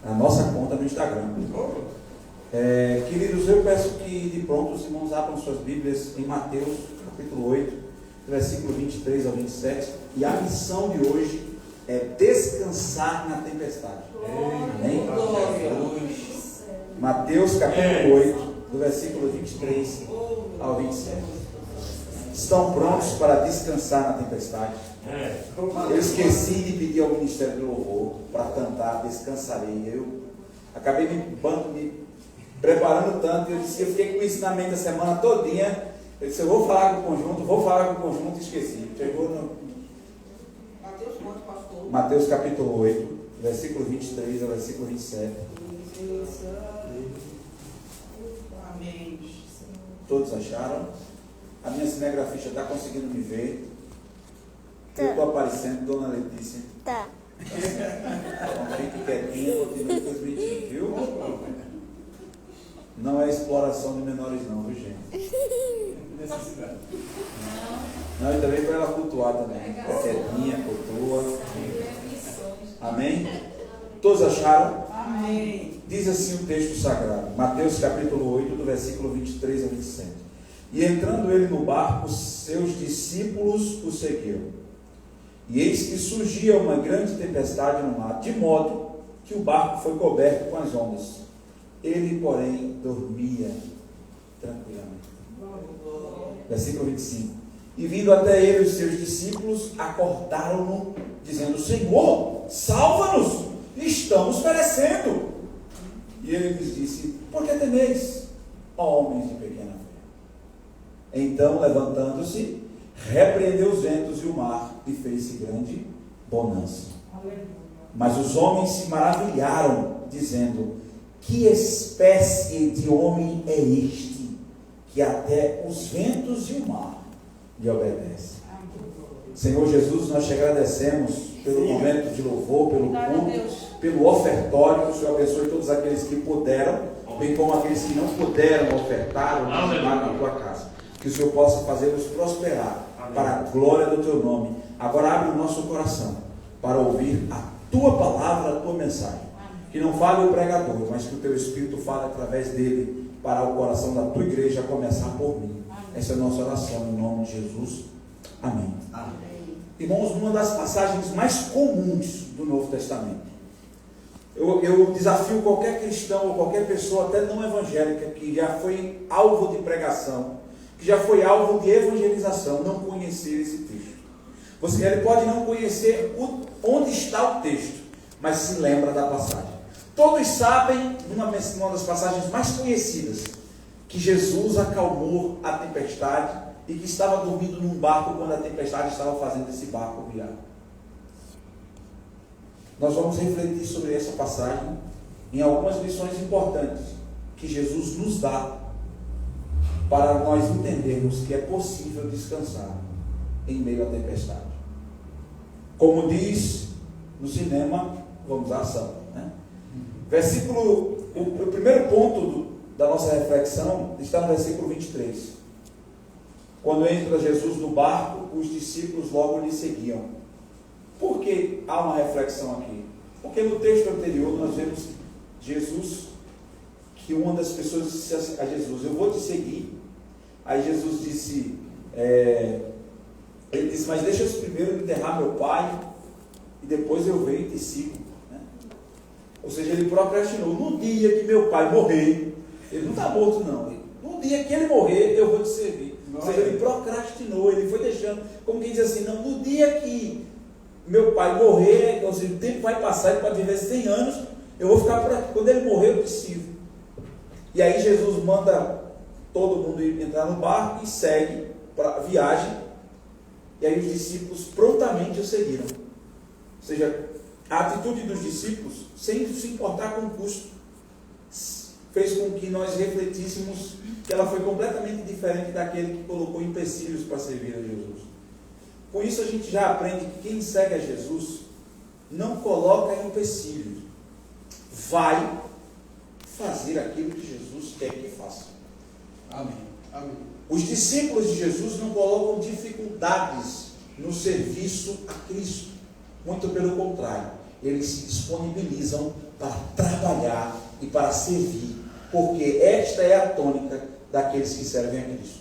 a nossa conta no Instagram. Queridos, eu peço que de pronto os irmãos abram suas Bíblias em Mateus, capítulo 8, versículo 23 ao 27. E a missão de hoje é descansar na tempestade. Amém? Mateus, capítulo 8, do versículo 23 ao 27. Estão prontos para descansar na tempestade? Eu esqueci de pedir ao Ministério do Louvor para cantar Descansarei. Eu acabei me preparando tanto, eu fiquei com isso na mente a semana todinha. Eu disse, eu vou falar com o conjunto, e esqueci. Chegou no Mateus capítulo 8, versículo 23 ao versículo 27. Amém. Todos acharam? A minha cinegrafista está conseguindo me ver? Eu estou aparecendo, dona Letícia? Tá. Então fique quietinha, continue transmitindo, viu? Não é exploração de menores não, viu gente? Não, e também para ela cultuar também. Fica quietinha, cultua. Amém? Todos acharam? Amém. Diz assim o texto sagrado, Mateus capítulo 8, do versículo 23 a 27. E entrando ele no barco, seus discípulos o seguiram. E eis que surgia uma grande tempestade no mar, de modo que o barco foi coberto com as ondas. Ele, porém, dormia tranquilamente. Versículo 25. E vindo até ele os seus discípulos, acordaram-no, dizendo, Senhor, salva-nos, estamos perecendo. E ele lhes disse, por que temeis, ó homens de pequena fé? Então, levantando-se, repreendeu os ventos e o mar, e fez-se grande bonança. Mas os homens se maravilharam, dizendo, que espécie de homem é este, que até os ventos e o mar lhe obedecem? Senhor Jesus, nós te agradecemos pelo momento de louvor, pelo culto, pelo ofertório. Que o Senhor abençoe todos aqueles que puderam, bem como aqueles que não puderam ofertar ou ajudar na tua casa. Que o Senhor possa fazê-los prosperar para a glória do teu nome. Agora abre o nosso coração para ouvir a tua palavra, a tua mensagem. Que não fale o pregador, mas que o teu Espírito fale através dele para o coração da tua igreja, a começar por mim. Essa é a nossa oração, em nome de Jesus. Amém. Irmãos, uma das passagens mais comuns do Novo Testamento. Eu desafio qualquer cristão ou qualquer pessoa, até não evangélica, que já foi alvo de pregação, que já foi alvo de evangelização, não conhecer esse texto. Ele pode não conhecer onde está o texto, mas se lembra da passagem. Todos sabem, uma das passagens mais conhecidas, que Jesus acalmou a tempestade e que estava dormindo num barco quando a tempestade estava fazendo esse barco virar. Nós vamos refletir sobre essa passagem em algumas lições importantes que Jesus nos dá para nós entendermos que é possível descansar em meio à tempestade. Como diz no cinema, vamos à ação, né? O primeiro ponto da nossa reflexão está no versículo 23. Quando entra Jesus no barco, os discípulos logo lhe seguiam. Por que há uma reflexão aqui? Porque no texto anterior nós vemos Jesus, que uma das pessoas disse a Jesus, eu vou te seguir. Aí Jesus disse, ele disse, mas deixa eu primeiro enterrar meu pai, e depois eu venho e te sigo. Né? Ou seja, ele procrastinou. No dia que meu pai morrer, ele não está morto não, no dia que ele morrer, eu vou te servir. Ou seja, ele procrastinou, ele foi deixando, como quem diz assim, não, no dia que meu pai morrer, ou seja, o tempo vai passar, ele pode viver 100 anos, eu vou ficar por aqui, quando ele morrer eu te sirvo. E aí Jesus manda todo mundo entrar no barco e segue para a viagem, e aí os discípulos prontamente o seguiram. Ou seja, a atitude dos discípulos, sem se importar com o custo, fez com que nós refletíssemos que ela foi completamente diferente daquele que colocou empecilhos para servir a Jesus. Com isso a gente já aprende que quem segue a Jesus não coloca empecilhos, vai fazer aquilo que Jesus quer que faça. Amém. Amém. Os discípulos de Jesus não colocam dificuldades no serviço a Cristo. Muito pelo contrário, eles se disponibilizam para trabalhar para servir, porque esta é a tônica daqueles que servem a Cristo.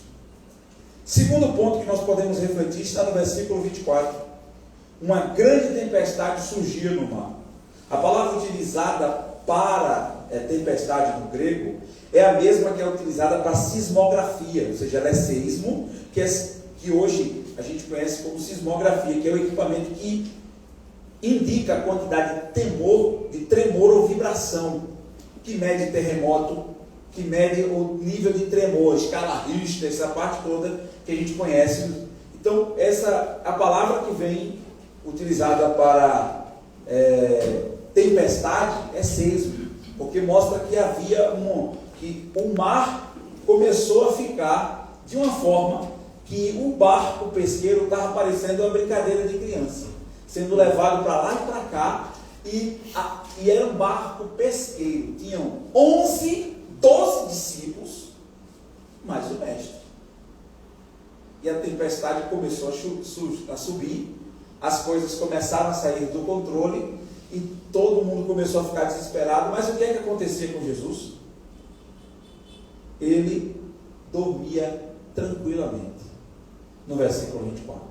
Segundo ponto que nós podemos refletir está no versículo 24. Uma grande tempestade surgia no mar. A palavra utilizada para tempestade no grego é a mesma que é utilizada para sismografia, ou seja, ela é seismo, que hoje a gente conhece como sismografia, que é o equipamento que indica a quantidade de tremor ou vibração, que mede terremoto, que mede o nível de tremor, escala Richter, essa parte toda que a gente conhece. Então, a palavra que vem utilizada para tempestade é seismo, porque mostra que que o mar começou a ficar de uma forma que o barco pesqueiro estava parecendo uma brincadeira de criança, sendo levado para lá e para cá, e era um barco pesqueiro, tinham 12 discípulos, mais o mestre. E a tempestade começou a subir, as coisas começaram a sair do controle, e todo mundo começou a ficar desesperado. Mas o que é que acontecia com Jesus? Ele dormia tranquilamente. No versículo 24.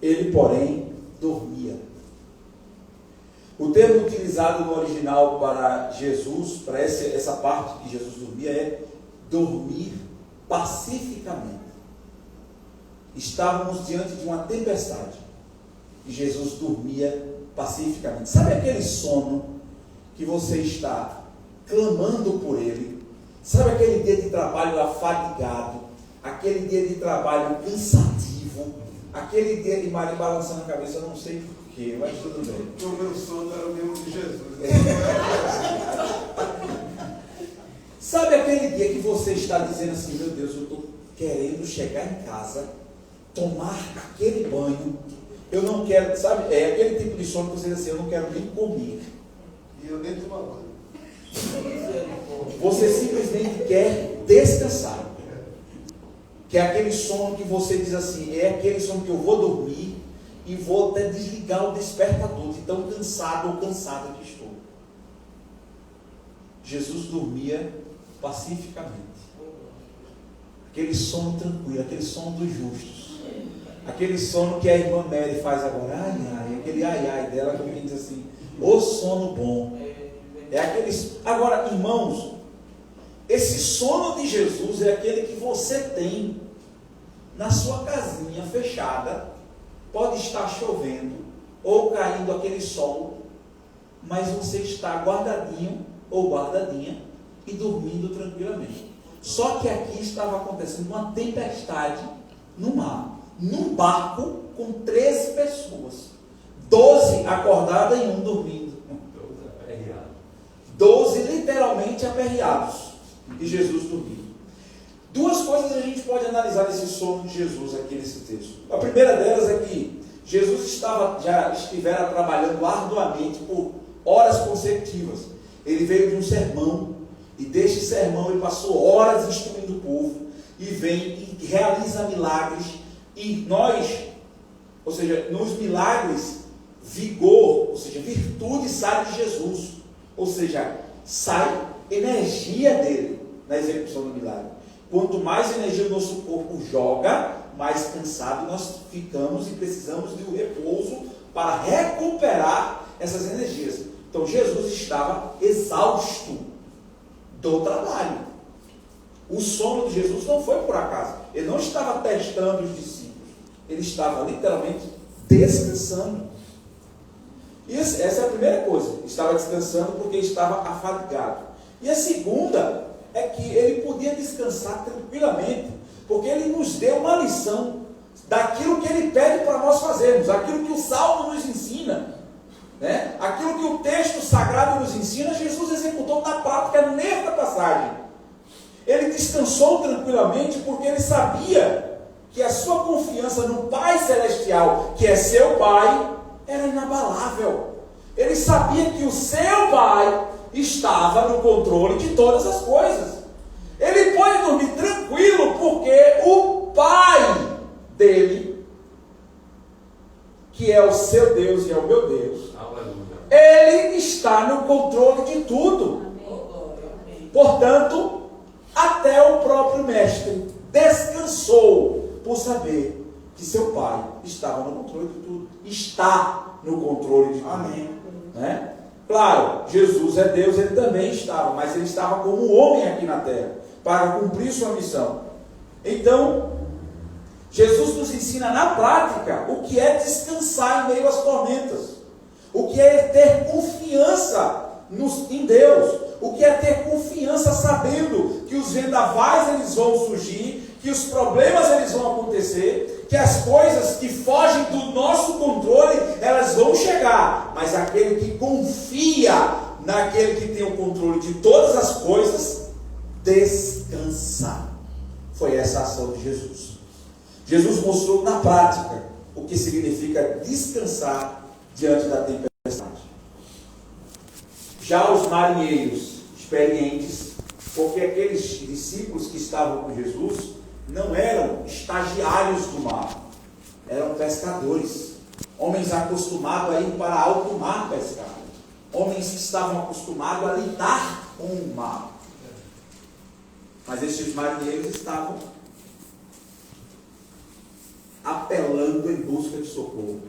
Ele, porém, dormia. O termo utilizado no original para Jesus, para essa parte que Jesus dormia, é dormir pacificamente. Estávamos diante de uma tempestade e Jesus dormia pacificamente. Sabe aquele sono que você está clamando por ele? Sabe aquele dia de trabalho afadigado, aquele dia de trabalho cansativo, aquele dia de Maria balançando a cabeça, eu não sei porquê, mas tudo bem. O meu sono era o mesmo de Jesus. Sabe aquele dia que você está dizendo assim, meu Deus, eu estou querendo chegar em casa, tomar aquele banho, eu não quero, sabe, é aquele tipo de sono que você diz assim, eu não quero nem comer. E eu nem tomo banho. Você simplesmente quer descansar. Que é aquele sono que você diz assim, é aquele sono que eu vou dormir e vou até desligar o despertador, de tão cansado ou cansada que estou. Jesus dormia pacificamente. Aquele sono tranquilo, aquele sono dos justos. Aquele sono que a irmã Mary faz agora, ai, ai, aquele ai, ai dela, como diz assim, o sono bom. É aquele. Agora, irmãos, esse sono de Jesus é aquele que você tem na sua casinha fechada, pode estar chovendo ou caindo aquele sol, mas você está guardadinho ou guardadinha e dormindo tranquilamente. Só que aqui estava acontecendo uma tempestade no mar, num barco com 13 pessoas, 12 acordadas e um dormindo, 12 literalmente aperreados, e Jesus dormindo. Duas coisas a gente pode analisar nesse sono de Jesus aqui nesse texto. A primeira delas é que Jesus já estivera trabalhando arduamente por horas consecutivas. Ele veio de um sermão, e deste sermão ele passou horas instruindo o povo, e vem e realiza milagres, e nós, ou seja, nos milagres, vigor, ou seja, virtude sai de Jesus, ou seja, sai energia dele na execução do milagre. Quanto mais energia o nosso corpo joga, mais cansado nós ficamos e precisamos de um repouso para recuperar essas energias. Então Jesus estava exausto do trabalho. O sono de Jesus não foi por acaso. Ele não estava testando os discípulos. Ele estava literalmente descansando. Essa é a primeira coisa. Estava descansando porque estava afadigado. E a segunda é que ele podia descansar tranquilamente, porque ele nos deu uma lição daquilo que ele pede para nós fazermos, aquilo que o Salmo nos ensina, né? Aquilo que o texto sagrado nos ensina, Jesus executou na prática nesta passagem. Ele descansou tranquilamente porque ele sabia que a sua confiança no Pai Celestial, que é seu Pai, era inabalável. Ele sabia que o seu Pai estava no controle de todas as coisas. Ele pode dormir tranquilo porque o Pai dele, que é o seu Deus e é o meu Deus, ele está no controle de tudo. Portanto, até o próprio mestre descansou por saber que seu pai estava no controle de tudo. Está no controle de tudo. Amém. Né? Claro, Jesus é Deus, ele também estava, mas ele estava como homem aqui na terra, para cumprir sua missão. Então, Jesus nos ensina na prática o que é descansar em meio às tormentas, o que é ter confiança em Deus, o que é ter confiança sabendo que os vendavais eles vão surgir, que os problemas eles vão acontecer, que as coisas que fogem do nosso controle elas vão chegar, mas aquele que confia naquele que tem o controle de todas as coisas, descansa. Foi essa a ação de Jesus. Jesus mostrou na prática o que significa descansar diante da tempestade. Já os marinheiros experientes, porque aqueles discípulos que estavam com Jesus não eram estagiários do mar, eram pescadores, homens acostumados a ir para alto mar pescar, homens que estavam acostumados a lidar com o mar. Mas estes marinheiros estavam apelando em busca de socorro.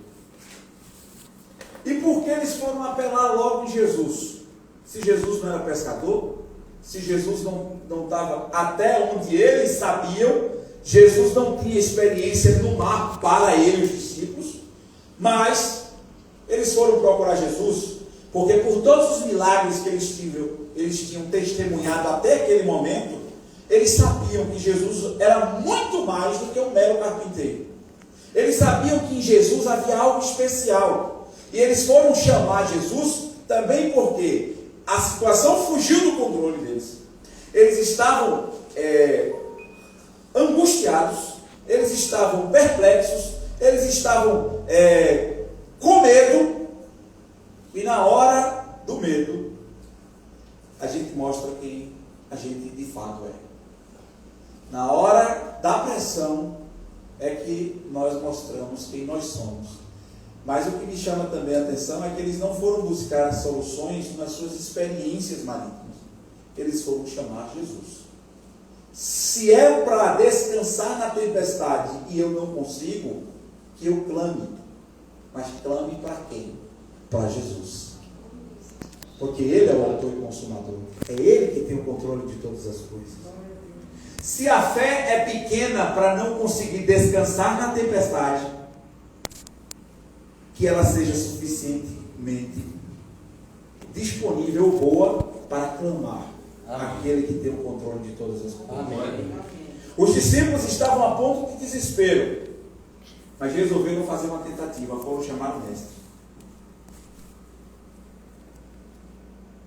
E por que eles foram apelar logo em Jesus? Se Jesus não era pescador, se Jesus não estava até onde eles sabiam, Jesus não tinha experiência no mar para eles, os discípulos, mas eles foram procurar Jesus, porque por todos os milagres que eles tinham testemunhado até aquele momento, eles sabiam que Jesus era muito mais do que um mero carpinteiro. Eles sabiam que em Jesus havia algo especial. E eles foram chamar Jesus também porque a situação fugiu do controle deles. Eles estavam angustiados, eles estavam perplexos, eles estavam com medo. E na hora do medo, a gente mostra quem a gente de fato é. Na hora da pressão é que nós mostramos quem nós somos. Mas o que me chama também a atenção é que eles não foram buscar soluções nas suas experiências malignas. Eles foram chamar Jesus. Se é para descansar na tempestade e eu não consigo, que eu clame. Mas clame para quem? Para Jesus. Porque Ele é o autor e consumador. É Ele que tem o controle de todas as coisas. Se a fé é pequena para não conseguir descansar na tempestade, que ela seja suficientemente disponível ou boa para clamar aquele que tem o controle de todas as coisas. Amém. Os discípulos estavam a ponto de desespero, mas resolveram fazer uma tentativa, foram chamar o mestre.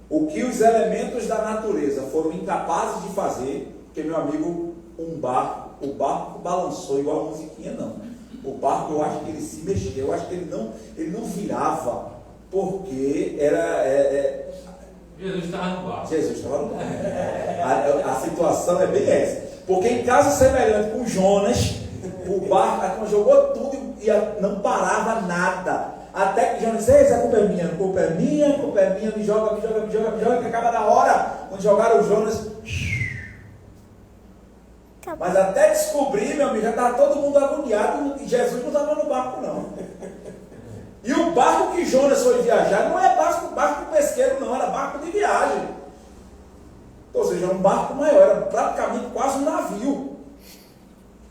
O que os elementos da natureza foram incapazes de fazer, porque, meu amigo, o barco balançou igual a musiquinha, não. O barco, eu acho que ele se mexia, eu acho que ele não virava, porque Jesus estava no barco. Jesus estava no barco. A situação é bem essa. Porque em caso semelhante com Jonas, o barco, a turma jogou tudo e não parava nada. Até que Jonas disse: a culpa é minha, culpa é minha, me joga, que acaba na hora, quando jogaram o Jonas. Mas até descobrir, meu amigo, já estava todo mundo agoniado e Jesus não estava no barco, não. E o barco que Jonas foi viajar não é barco de pesqueiro, não, era barco de viagem. Ou seja, um barco maior, era praticamente quase um navio.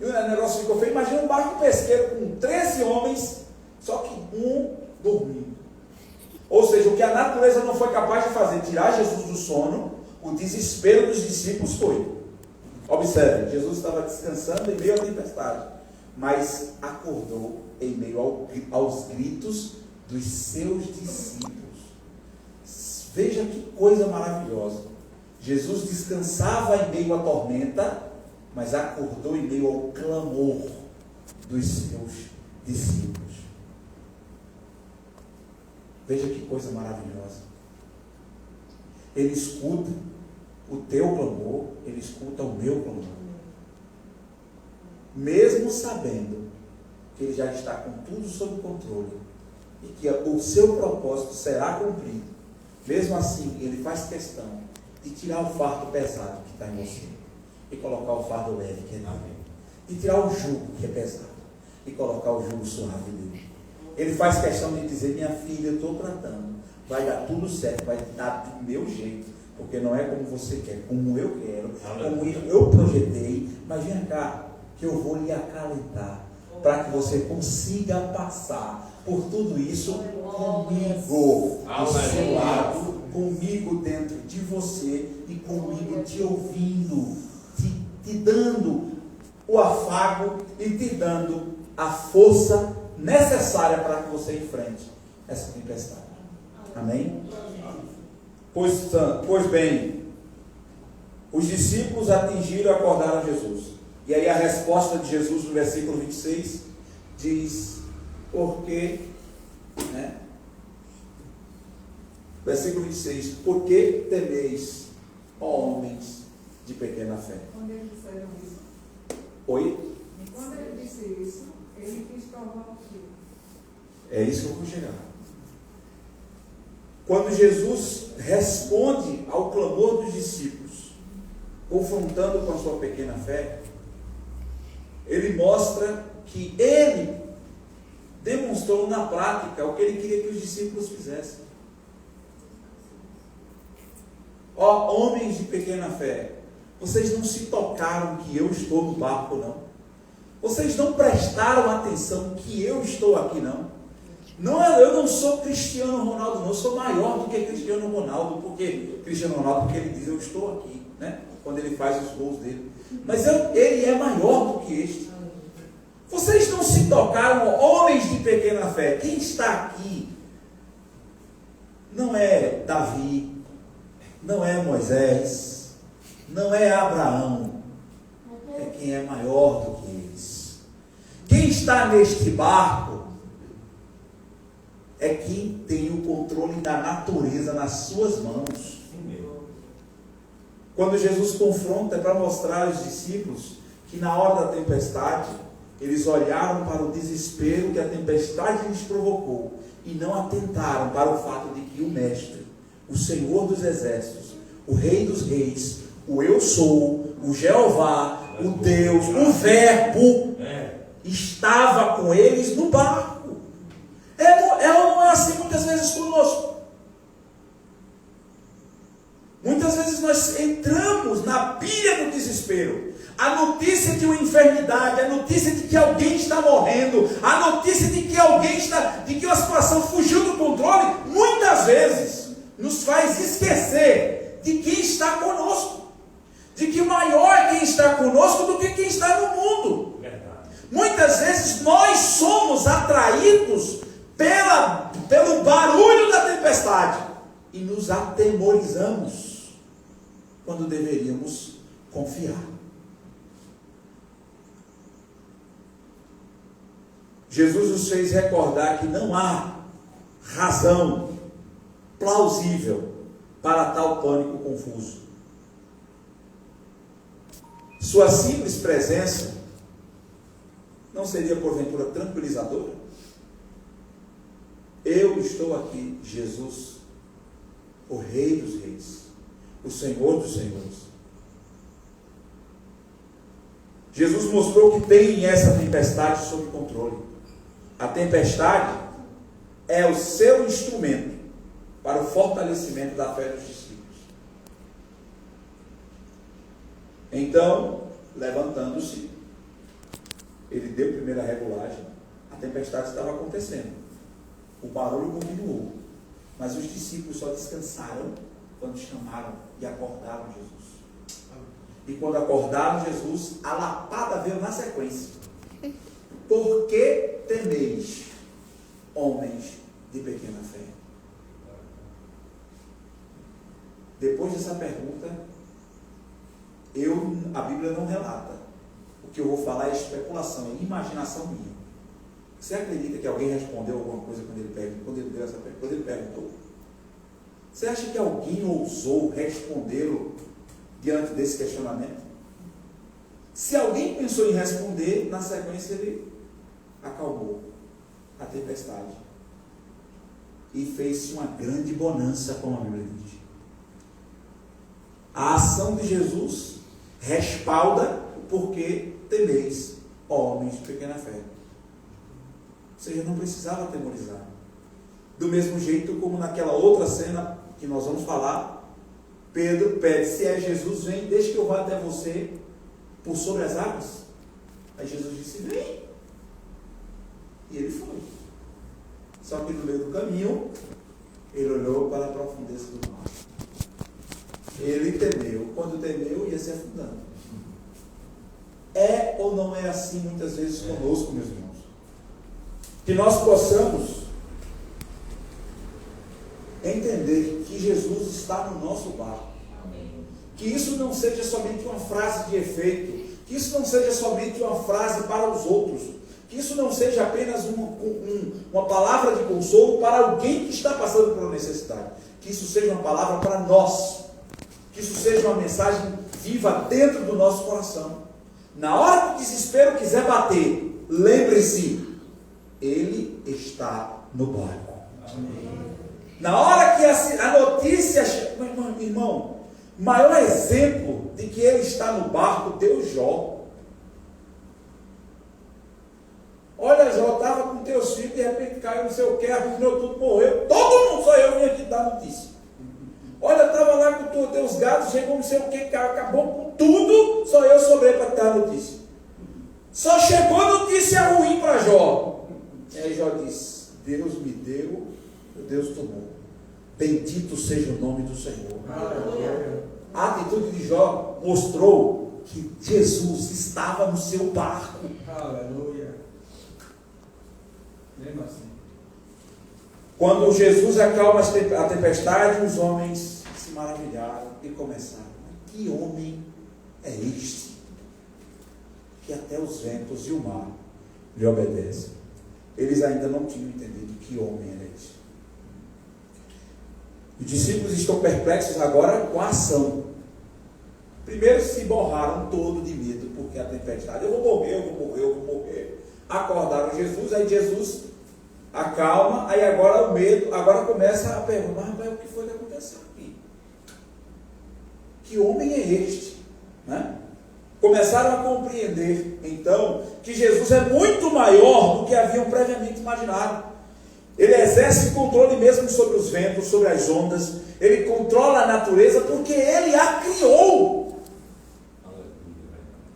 E o negócio ficou feio. Imagina um barco pesqueiro com 13 homens, só que um dormindo. Ou seja, o que a natureza não foi capaz de fazer, tirar Jesus do sono, o desespero dos discípulos foi. Observe, Jesus estava descansando em meio à tempestade, mas acordou em meio aos gritos dos seus discípulos. Veja que coisa maravilhosa. Jesus descansava em meio à tormenta, mas acordou em meio ao clamor dos seus discípulos. Veja que coisa maravilhosa. Ele escuta o teu clamor, ele escuta o meu clamor. Mesmo sabendo que ele já está com tudo sob controle e que o seu propósito será cumprido, mesmo assim, ele faz questão de tirar o fardo pesado que está em você e colocar o fardo leve que é dele. De tirar o jugo que é pesado e colocar o jugo suave dele. Ele faz questão de dizer: minha filha, eu estou tratando, vai dar tudo certo, vai dar do meu jeito, porque não é como você quer, como eu quero, como eu projetei, mas vem cá, que eu vou lhe acalentar, para que você consiga passar por tudo isso comigo, ao seu lado, comigo dentro de você e comigo te ouvindo, te dando o afago e te dando a força necessária para que você enfrente essa tempestade. Amém? Pois bem, os discípulos atingiram e acordaram Jesus. E aí a resposta de Jesus no versículo 26 diz: porque, né? Versículo 26: por que temeis, ó homens de pequena fé? Quando eles disseram isso, Oi? e quando ele disse isso, ele quis provar o quê? É isso que eu vou chegar. Quando Jesus responde ao clamor dos discípulos, confrontando com a sua pequena fé, ele mostra que ele demonstrou na prática o que ele queria que os discípulos fizessem. Ó homens de pequena fé, vocês não se tocaram que eu estou no barco, não. Vocês não prestaram atenção que eu estou aqui, não. Não, eu não sou Cristiano Ronaldo, não. Eu sou maior do que Cristiano Ronaldo, porque ele diz: eu estou aqui, né? Quando ele faz os gols dele. Mas ele é maior do que este. Vocês não se tocaram, homens de pequena fé. Quem está aqui não é Davi, não é Moisés, não é Abraão, é quem é maior do que eles. Quem está neste barco é quem tem o controle da natureza nas suas mãos. Quando Jesus confronta, é para mostrar aos discípulos que na hora da tempestade, eles olharam para o desespero que a tempestade lhes provocou e não atentaram para o fato de que o Mestre, o Senhor dos Exércitos, o Rei dos Reis, o Eu Sou, o Jeová, o Deus, o Verbo, estava com eles no barco. Ela não é assim muitas vezes conosco. Muitas vezes nós entramos na pilha do desespero. A notícia de uma enfermidade, a notícia de que alguém está morrendo, a notícia de que a situação fugiu do controle, muitas vezes nos faz esquecer de quem está conosco. De que maior é quem está conosco do que quem está no mundo. Verdade. Muitas vezes nós somos atraídos pelo barulho da tempestade e nos atemorizamos quando deveríamos confiar. Jesus nos fez recordar que não há razão plausível para tal pânico confuso. Sua simples presença não seria porventura tranquilizadora? Eu estou aqui, Jesus, o Rei dos Reis, o Senhor dos Senhores. Jesus mostrou que tem essa tempestade sob controle. A tempestade é o seu instrumento para o fortalecimento da fé dos discípulos. Então, levantando-se, ele deu primeira regulagem. A tempestade estava acontecendo. O barulho continuou, mas os discípulos só descansaram quando chamaram e acordaram Jesus. E quando acordaram Jesus, a lapada veio na sequência. Por que temeis, homens de pequena fé? Depois dessa pergunta, a Bíblia não relata. O que eu vou falar é especulação, é imaginação minha. Você acredita que alguém respondeu alguma coisa quando ele perguntou? Você acha que alguém ousou respondê-lo diante desse questionamento? Se alguém pensou em responder, na sequência ele acalmou a tempestade e fez-se uma grande bonança, como a Bíblia diz. A ação de Jesus respalda o porquê temeis, homens de pequena fé. Ou seja, não precisava atemorizar. Do mesmo jeito como naquela outra cena que nós vamos falar, Pedro pede: se é Jesus, vem, deixa que eu vá até você por sobre as águas. Aí Jesus disse: vem. E ele foi. Só que no meio do caminho, ele olhou para a profundeza do mar. Ele temeu. Quando temeu, ia se afundando. É ou não é assim muitas vezes conosco, meus irmãos? Que nós possamos entender que Jesus está no nosso barco. Que isso não seja somente uma frase de efeito. Que isso não seja somente uma frase para os outros. Que isso não seja apenas uma palavra de consolo para alguém que está passando por uma necessidade. Que isso seja uma palavra para nós. Que isso seja uma mensagem viva dentro do nosso coração. Na hora que o desespero quiser bater, lembre-se, Ele está no barco. Na hora que a notícia... Irmão, o maior exemplo de que Ele está no barco deu Jó. Olha, Jó, estava com teus filhos, de repente caiu não sei o que, arruinou tudo, morreu. Todo mundo, só eu vim aqui dar notícia. Olha, eu estava lá com teus gatos, chegou não sei o que, acabou com tudo, só eu sobrei para te dar a notícia. Só chegou notícia ruim para Jó. E aí Jó disse: Deus me deu, Deus tomou. Bendito seja o nome do Senhor. Aleluia. A atitude de Jó mostrou que Jesus estava no seu barco. Aleluia. Mesmo assim. Quando Jesus acalma a tempestade, os homens se maravilharam e começaram: que homem é este, que até os ventos e o mar lhe obedecem? Eles ainda não tinham entendido que homem era este. Os discípulos estão perplexos agora com a ação. Primeiro se borraram todo de medo, porque a tempestade: eu vou morrer. Acordaram Jesus, aí Jesus acalma, aí agora o medo, agora começa a perguntar: mas o que foi que aconteceu aqui? Que homem é este? Né? Começaram a compreender, então, que Jesus é muito maior do que haviam previamente imaginado. Ele exerce controle mesmo sobre os ventos, sobre as ondas. Ele controla a natureza porque Ele a criou.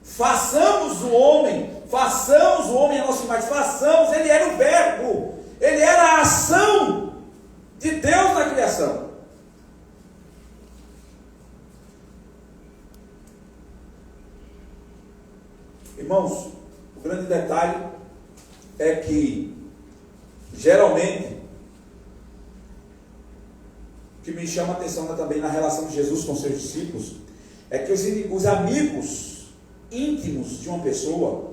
Façamos o homem a nossa imagem, façamos. Ele era o verbo, Ele era a ação de Deus na criação. Irmãos, o grande detalhe é que, geralmente, o que me chama a atenção também na relação de Jesus com seus discípulos é que os amigos íntimos de uma pessoa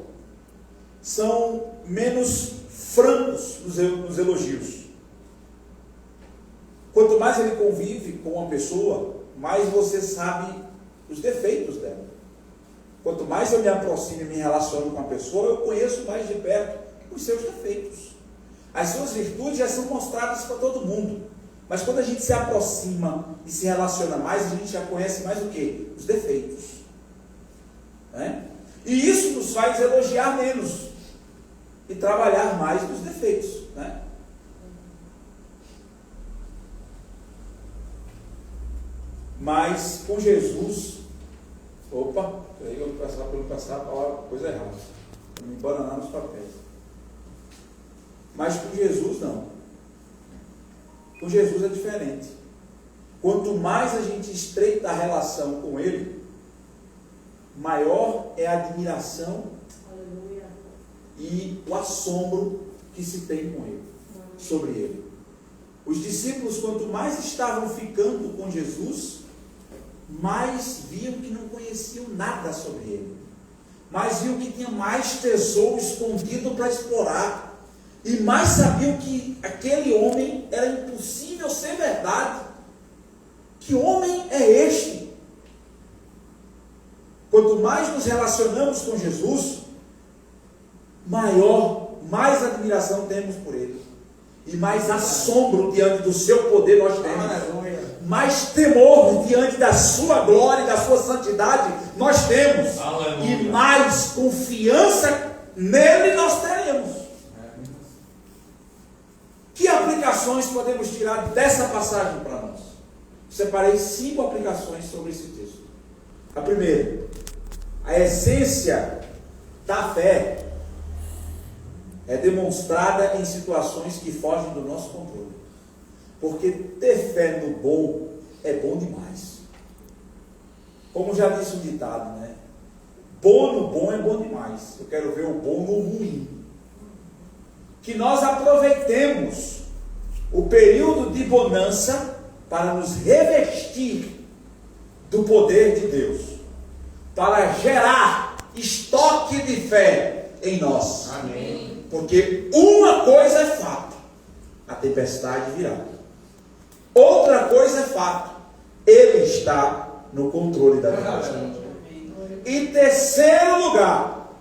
são menos francos nos elogios. Quanto mais ele convive com uma pessoa, mais você sabe os defeitos dela. Quanto mais eu me aproximo e me relaciono com a pessoa, eu conheço mais de perto os seus defeitos. As suas virtudes já são mostradas para todo mundo. Mas quando a gente se aproxima e se relaciona mais, a gente já conhece mais o quê? Os defeitos. Né? E isso nos faz elogiar menos e trabalhar mais nos defeitos. Né? Mas com Jesus, aí eu vou passar a coisa errada. Vou me embananar nos papéis. Mas com Jesus não. Com Jesus é diferente. Quanto mais a gente estreita a relação com Ele, maior é a admiração e o assombro que se tem com Ele, sobre Ele. Os discípulos, quanto mais estavam ficando com Jesus, mais viam que não conheciam nada sobre Ele, mais viam que tinha mais tesouro escondido para explorar, e mais sabiam que aquele homem era impossível ser verdade. Que homem é este? Quanto mais nos relacionamos com Jesus, mais admiração temos por Ele, e mais assombro diante do seu poder nós temos. mais temor diante da sua glória e da sua santidade nós temos. Aleluia. E mais confiança nele nós teremos. Que aplicações podemos tirar dessa passagem para nós? Separei 5 aplicações sobre esse texto. A primeira, a essência da fé é demonstrada em situações que fogem do nosso controle. Porque ter fé no bom é bom demais. Como já disse o ditado, né? Bom no bom é bom demais. Eu quero ver o bom no ruim. Que nós aproveitemos o período de bonança para nos revestir do poder de Deus, para gerar estoque de fé em nós. Amém. Porque uma coisa é fato: a tempestade virá. Outra coisa é fato: Ele está no controle da tempestade. E terceiro lugar,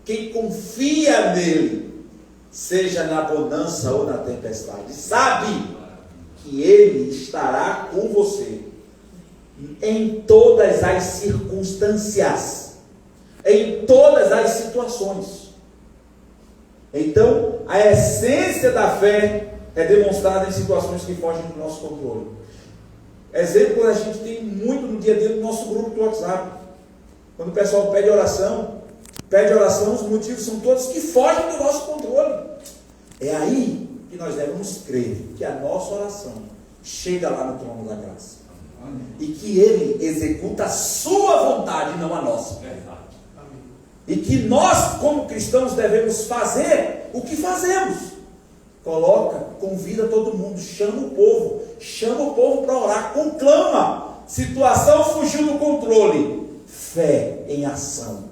quem confia nele, seja na bonança ou na tempestade, sabe que Ele estará com você em todas as circunstâncias, em todas as situações. Então, a essência da fé é demonstrada em situações que fogem do nosso controle. Exemplo a gente tem muito no dia a dia do nosso grupo do WhatsApp. Quando o pessoal pede oração, os motivos são todos que fogem do nosso controle. É aí que nós devemos crer que a nossa oração chega lá no trono da graça. E que Ele executa a sua vontade, não a nossa. E que nós, como cristãos, devemos fazer o que fazemos. Convida todo mundo, chama o povo para orar, conclama. Situação fugiu do controle. Fé em ação.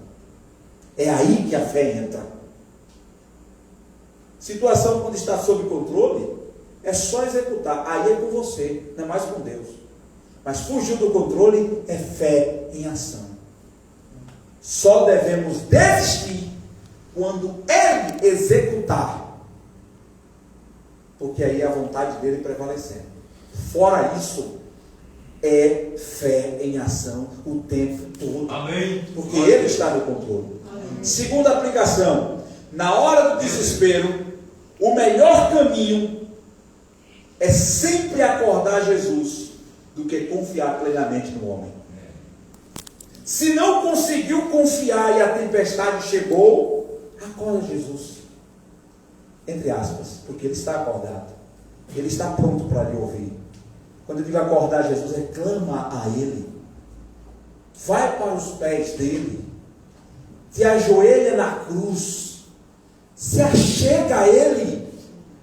É aí que a fé entra. Situação quando está sob controle, é só executar. Aí é com você, não é mais com Deus. Mas fugiu do controle é fé em ação. Só devemos desistir quando Ele executar, porque aí é a vontade dele prevalecendo. Fora isso, é fé em ação o tempo todo. Amém. Porque Ele está no controle. Amém. Segunda aplicação: na hora do desespero, o melhor caminho é sempre acordar Jesus do que confiar plenamente no homem. Se não conseguiu confiar e a tempestade chegou, acorda Jesus. Entre aspas, porque Ele está acordado. Ele está pronto para lhe ouvir. Quando eu digo acordar Jesus, é clama a Ele. Vai para os pés dEle. Te ajoelha na cruz. Se achega a Ele.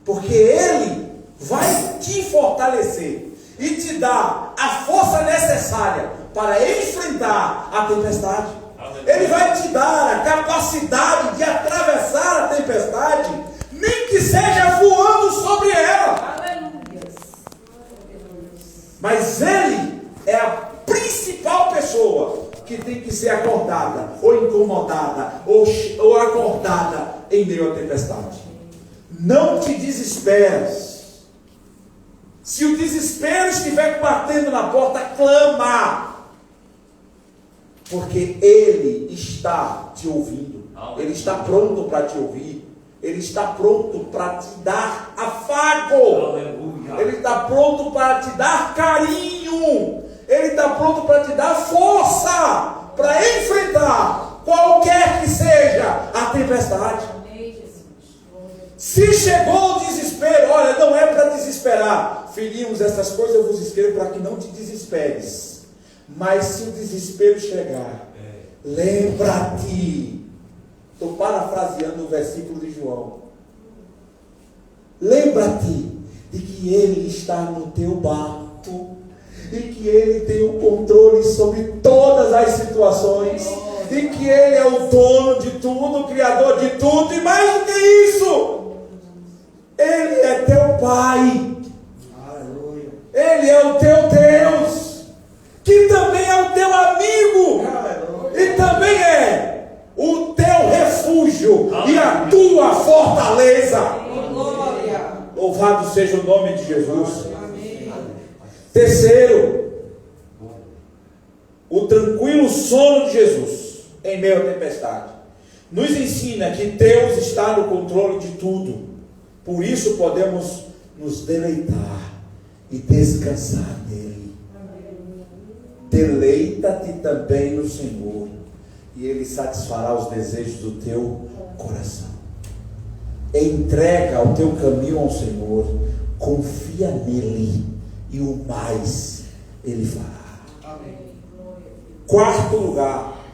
Porque Ele vai te fortalecer e te dar a força necessária para enfrentar a tempestade. Ele vai te dar a capacidade de atravessar a tempestade, nem que seja voando sobre ela. Mas Ele é a principal pessoa que tem que ser acordada, ou incomodada, ou acordada em meio à tempestade. Não te desesperes. Se o desespero estiver batendo na porta, clama. Porque Ele está te ouvindo. Ele está pronto para te ouvir. Ele está pronto para te dar afago. Ele está pronto para te dar carinho. Ele está pronto para te dar força para enfrentar qualquer que seja a tempestade. Se chegou o desespero, olha, não é para desesperar. Filhinhos, essas coisas eu vos escrevo para que não te desesperes. Mas se o desespero chegar, lembra-te. Estou parafraseando o versículo de João. Lembra-te de que Ele está no teu barco e que Ele tem o controle sobre todas as situações e que Ele é o dono de tudo, o Criador de tudo, e mais do que isso, Ele é teu Pai. Aleluia. Ele é o teu Deus, que também é o teu amigo. Aleluia. E também é o teu refúgio. Aleluia. E a tua fortaleza. Glória. Louvado seja o nome de Jesus. Amém. Terceiro, o tranquilo sono de Jesus em meio à tempestade nos ensina que Deus está no controle de tudo. Por isso podemos nos deleitar e descansar nele. Deleita-te também no Senhor, e Ele satisfará os desejos do teu coração. Entrega o teu caminho ao Senhor, confia nele, e o mais Ele fará. Amém. Quarto lugar,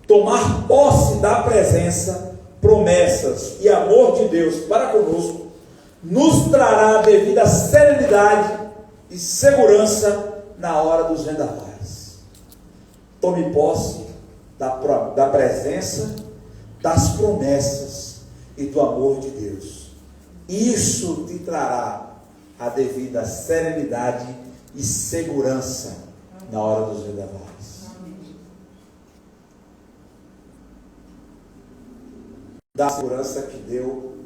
tomar posse da presença, promessas e amor de Deus para conosco nos trará a devida serenidade e segurança na hora dos vendavais. Tome posse da presença, das promessas e do amor de Deus. Isso te trará a devida serenidade e segurança na hora dos vendavais. Da segurança que deu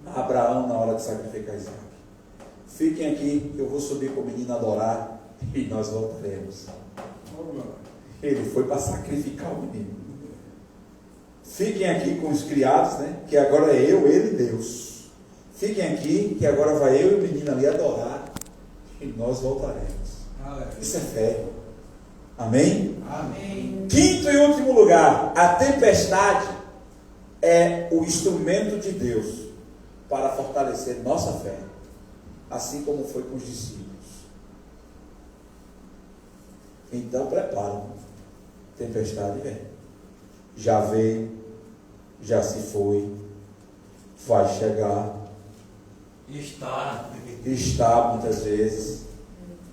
a Abraão na hora de sacrificar Isaac. Fiquem aqui, que eu vou subir com o menino adorar e nós voltaremos. Ele foi para sacrificar o menino. Fiquem aqui com os criados, né? Que agora é eu, ele e Deus. Fiquem aqui, que agora vai eu e o menino ali adorar e nós voltaremos. Isso é fé. Amém? Amém. Quinto e último lugar, a tempestade é o instrumento de Deus para fortalecer nossa fé, assim como foi com os discípulos. Então prepara, tempestade vem, já veio, já se foi, vai chegar, está muitas vezes,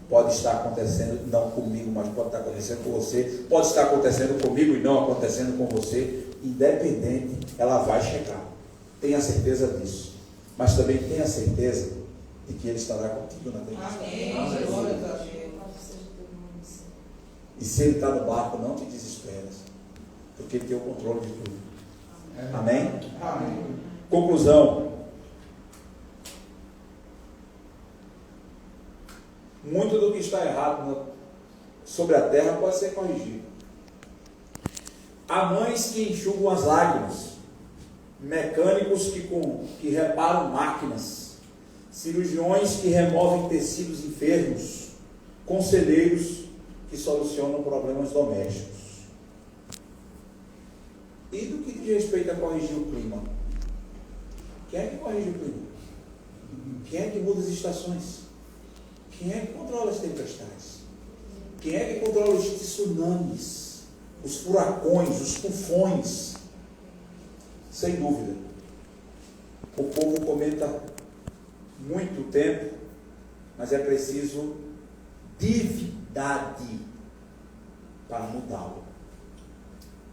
pode estar acontecendo não comigo, mas pode estar acontecendo com você, pode estar acontecendo comigo e não acontecendo com você. Independente, ela vai chegar. Tenha certeza disso. Mas também tenha certeza de que Ele estará contigo na tempestade. Amém. Glória a Deus. E se Ele está no barco, não te desesperas, porque Ele tem o controle de tudo. Amém? Amém. Conclusão. Muito do que está errado sobre a terra pode ser corrigido. Há mães que enxugam as lágrimas, mecânicos que reparam máquinas, cirurgiões que removem tecidos enfermos, conselheiros que solucionam problemas domésticos. E do que diz respeito a corrigir o clima? Quem é que corrige o clima? Quem é que muda as estações? Quem é que controla as tempestades? Quem é que controla os tsunamis? Os furacões, os tufões? Sem dúvida. O povo comenta muito tempo, mas é preciso divindade para mudá-lo.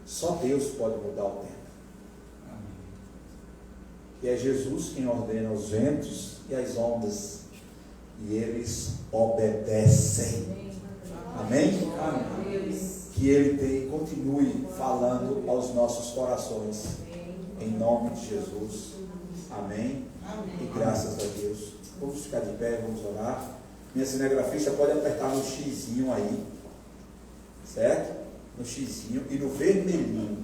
Só Deus pode mudar o tempo. E é Jesus quem ordena os ventos e as ondas, e eles obedecem. Amém? Amém. Que Ele continue falando aos nossos corações, em nome de Jesus. Amém? E graças a Deus. Vamos ficar de pé, vamos orar. Minha cinegrafista pode apertar no xizinho aí, certo? No xizinho e no vermelhinho.